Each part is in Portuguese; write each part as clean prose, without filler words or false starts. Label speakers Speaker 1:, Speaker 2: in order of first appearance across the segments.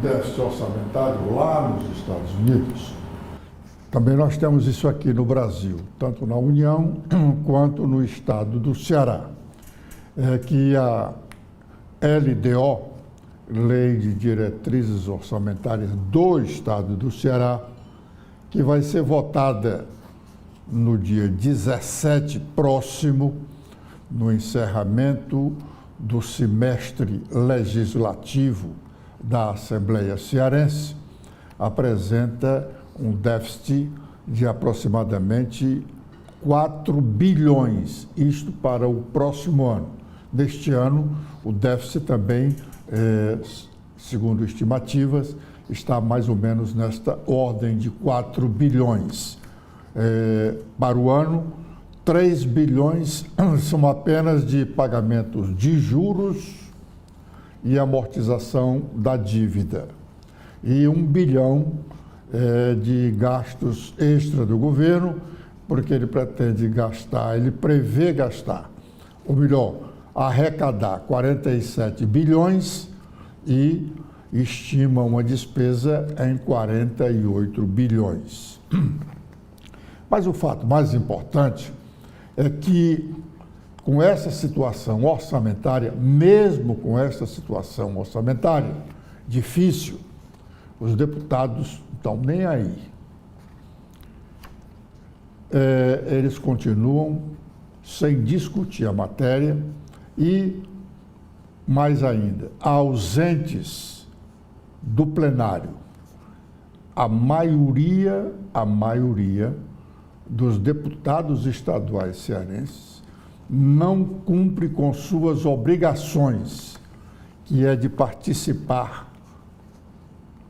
Speaker 1: déficit orçamentário lá nos Estados Unidos, também nós temos isso aqui no Brasil, tanto na União quanto no estado do Ceará, que a LDO, Lei de Diretrizes Orçamentárias do Estado do Ceará, que vai ser votada no dia 17 próximo, no encerramento do semestre legislativo da Assembleia Cearense, apresenta um déficit de aproximadamente 4 bilhões, isto para o próximo ano. Neste ano, o déficit também, segundo estimativas, está mais ou menos nesta ordem de 4 bilhões. Para o ano, 3 bilhões são apenas de pagamentos de juros e amortização da dívida. E 1 bilhão de gastos extra do governo, porque ele pretende gastar, ele prevê gastar, ou melhor, arrecadar 47 bilhões e estima uma despesa em 48 bilhões. Mas o fato mais importante é que, com essa situação orçamentária, mesmo com essa situação orçamentária difícil, os deputados não estão nem aí. Eles continuam sem discutir a matéria e, mais ainda, ausentes do plenário. A maioria dos deputados estaduais cearenses não cumpre com suas obrigações, que é de participar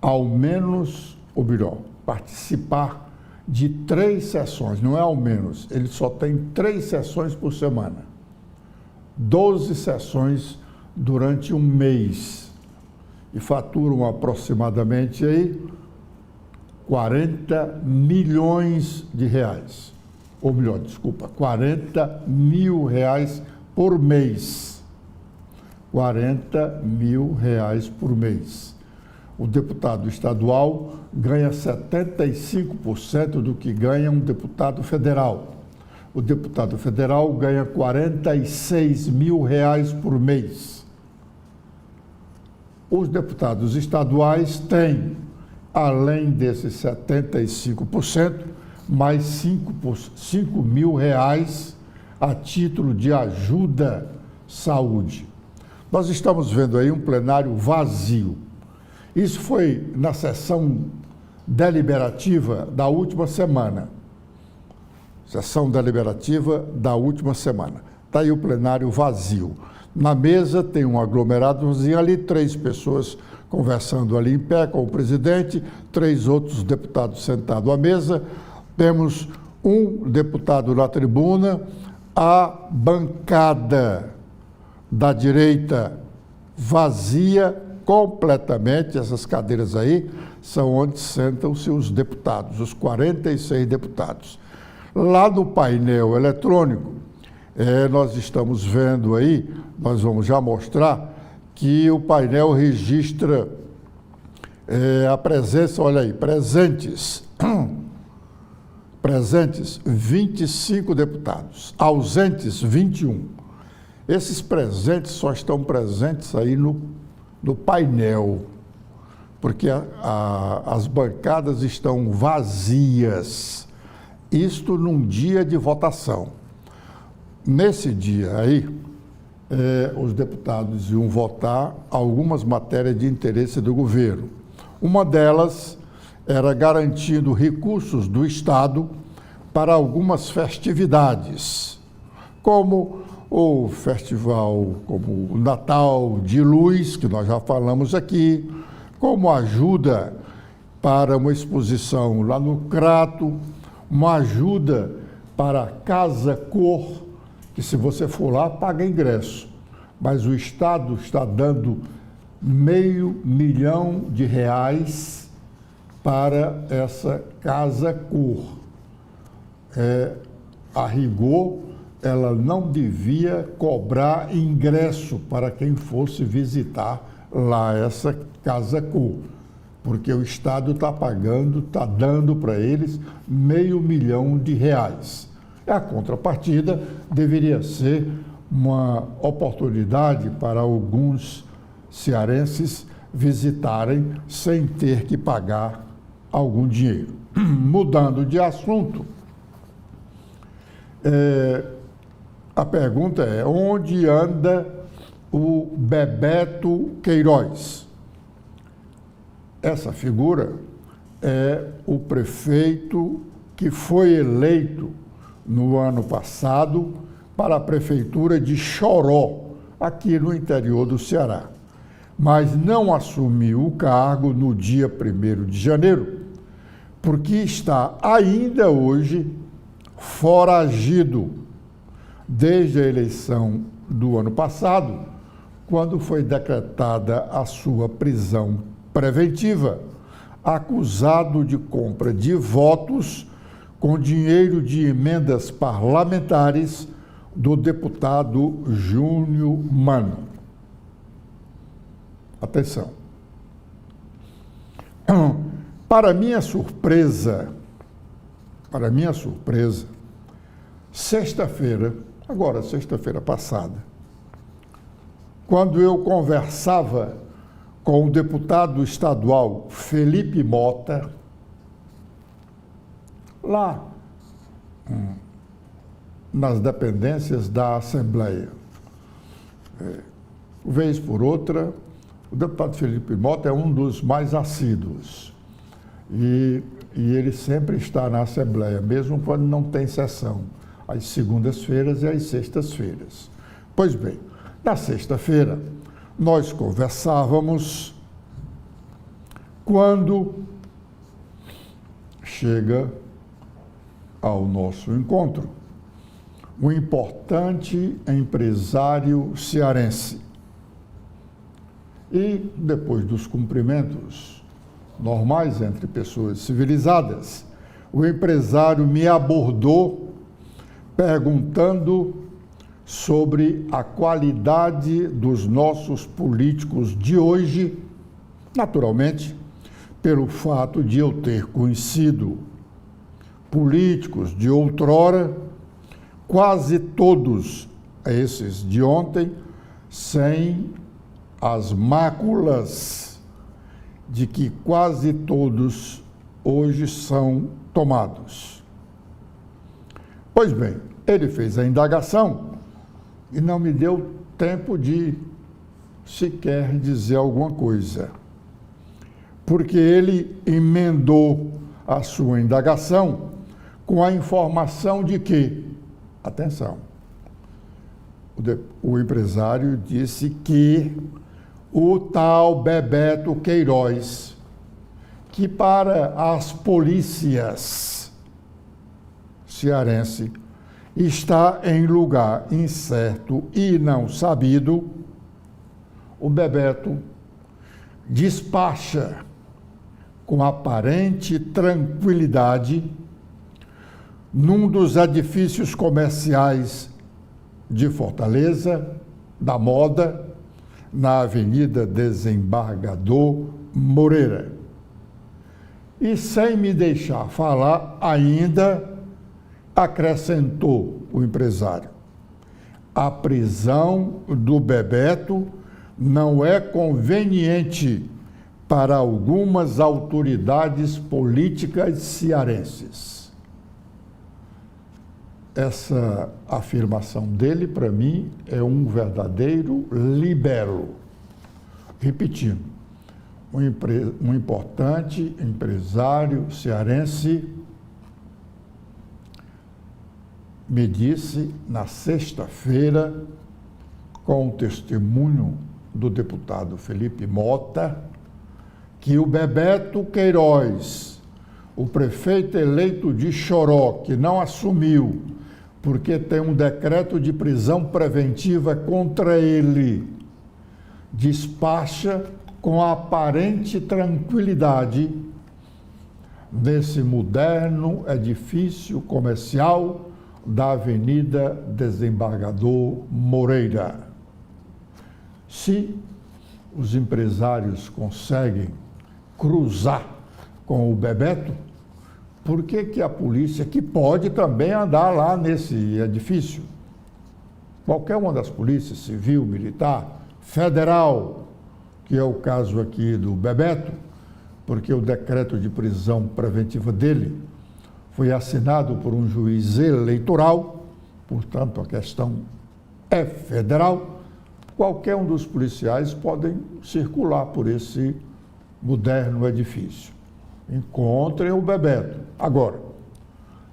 Speaker 1: ao menos, ou melhor, participar de 3 sessões, não é ao menos, ele só tem 3 sessões por semana, 12 sessões durante um mês, e faturam aproximadamente aí 40 milhões de reais, ou melhor, desculpa, 40 mil reais por mês. 40 mil reais por mês. O deputado estadual ganha 75% do que ganha um deputado federal. O deputado federal ganha 46 mil reais por mês. Os deputados estaduais têm, além desses 75%, mais 5 mil reais a título de ajuda saúde. Nós estamos vendo aí um plenário vazio. Isso foi na sessão deliberativa da última semana. Sessão deliberativa da última semana. Está aí o plenário vazio. Na mesa tem um aglomeradozinho ali, 3 pessoas conversando ali em pé com o presidente, 3 outros deputados sentados à mesa. Temos um deputado na tribuna, a bancada da direita vazia completamente. Essas cadeiras aí são onde sentam-se os deputados, os 46 deputados. Lá no painel eletrônico, nós estamos vendo aí, nós vamos já mostrar, que o painel registra a presença, olha aí, presentes 25 deputados, ausentes 21. Esses presentes só estão presentes aí no painel, porque as bancadas estão vazias. Isto num dia de votação. Nesse dia aí, os deputados iam votar algumas matérias de interesse do governo. Uma delas era garantindo recursos do Estado para algumas festividades, como o festival, como o Natal de Luz, que nós já falamos aqui, como ajuda para uma exposição lá no Crato, uma ajuda para a Casa Cor, que se você for lá, paga ingresso. Mas o Estado está dando R$500 mil para essa Casa Cor. A rigor, ela não devia cobrar ingresso para quem fosse visitar lá essa Casa Cor. porque o Estado está pagando, está dando para eles R$500 milhão. A contrapartida deveria ser uma oportunidade para alguns cearenses visitarem sem ter que pagar algum dinheiro. Mudando de assunto, a pergunta é: onde anda o Bebeto Queiroz? Essa figura é o prefeito que foi eleito no ano passado para a prefeitura de Choró, aqui no interior do Ceará, mas não assumiu o cargo no dia 1º de janeiro, porque está ainda hoje foragido desde a eleição do ano passado, quando foi decretada a sua prisão preventiva, acusado de compra de votos com dinheiro de emendas parlamentares do deputado Júnior Mano. Atenção. Para minha surpresa, sexta-feira passada, quando eu conversava com o deputado estadual Felipe Mota, lá nas dependências da Assembleia, vez por outra, o deputado Felipe Mota é um dos mais assíduos e ele sempre está na Assembleia, mesmo quando não tem sessão, às segundas-feiras e às sextas-feiras. Pois bem, na sexta-feira, nós conversávamos quando chega ao nosso encontro um importante empresário cearense. E, depois dos cumprimentos normais entre pessoas civilizadas, o empresário me abordou perguntando sobre a qualidade dos nossos políticos de hoje, naturalmente, pelo fato de eu ter conhecido políticos de outrora, quase todos esses de ontem, sem as máculas de que quase todos hoje são tomados. Pois bem, ele fez a indagação e não me deu tempo de sequer dizer alguma coisa, porque ele emendou a sua indagação com a informação de que, atenção, o empresário disse que o tal Bebeto Queiroz, que para as polícias cearense está em lugar incerto e não sabido, o Bebeto despacha com aparente tranquilidade num dos edifícios comerciais de Fortaleza, da Moda, na Avenida Desembargador Moreira. E sem me deixar falar ainda, acrescentou o empresário: a prisão do Bebeto não é conveniente para algumas autoridades políticas cearenses. Essa afirmação dele, para mim, é um verdadeiro libelo. Repetindo, um importante empresário cearense me disse na sexta-feira, com o testemunho do deputado Felipe Mota, que o Bebeto Queiroz, o prefeito eleito de Choró, que não assumiu, porque tem um decreto de prisão preventiva contra ele, despacha com aparente tranquilidade nesse moderno edifício comercial da Avenida Desembargador Se os empresários conseguem cruzar com o Bebeto, por que a polícia, que pode também andar lá nesse edifício, qualquer uma das polícias, civil, militar, federal, que é o caso aqui do Bebeto, porque o decreto de prisão preventiva dele foi assinado por um juiz eleitoral, portanto a questão é federal, qualquer um dos policiais podem circular por esse moderno edifício. Encontrem o Bebeto. Agora,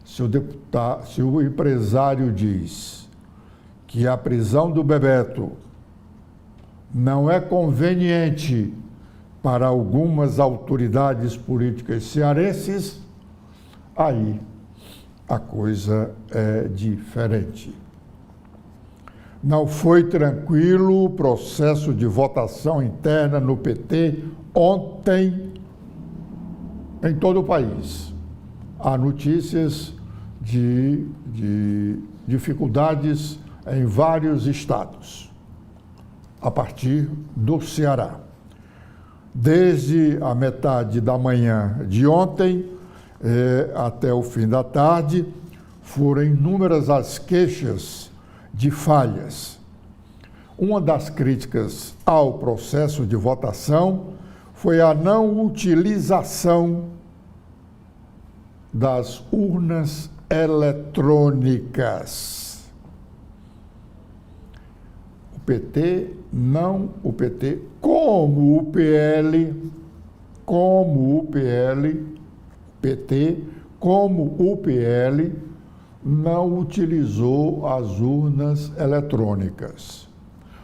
Speaker 1: se o empresário diz que a prisão do Bebeto não é conveniente para algumas autoridades políticas cearenses, aí a coisa é diferente. Não foi tranquilo o processo de votação interna no PT ontem em todo o país. Há notícias de dificuldades em vários estados, a partir do Ceará. Desde a metade da manhã de ontem até o fim da tarde, foram inúmeras as queixas de falhas. Uma das críticas ao processo de votação foi a não utilização das urnas eletrônicas. O PT, como o PL, não utilizou as urnas eletrônicas.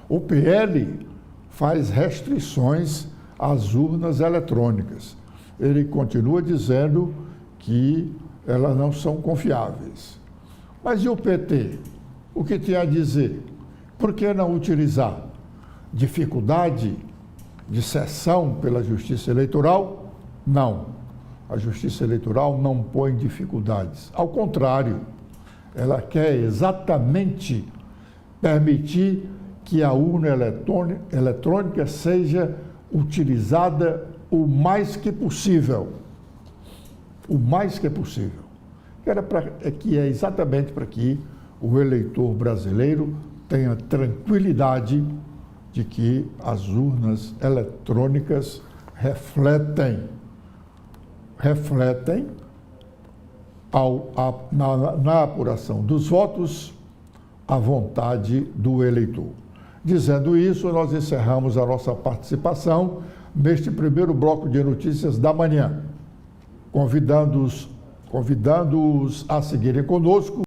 Speaker 1: O PL faz restrições às urnas eletrônicas. Ele continua dizendo que elas não são confiáveis. Mas e o PT? O que tem a dizer? Por que não utilizar? Dificuldade de cessão pela Justiça Eleitoral? Não. A Justiça Eleitoral não põe dificuldades. Ao contrário, ela quer exatamente permitir que a urna eletrônica seja utilizada o mais que possível. O mais que possível. Que é exatamente para que o eleitor brasileiro tenha tranquilidade de que as urnas eletrônicas refletem na apuração dos votos a vontade do eleitor. Dizendo isso, nós encerramos a nossa participação neste primeiro bloco de notícias da manhã, convidando-os a seguirem conosco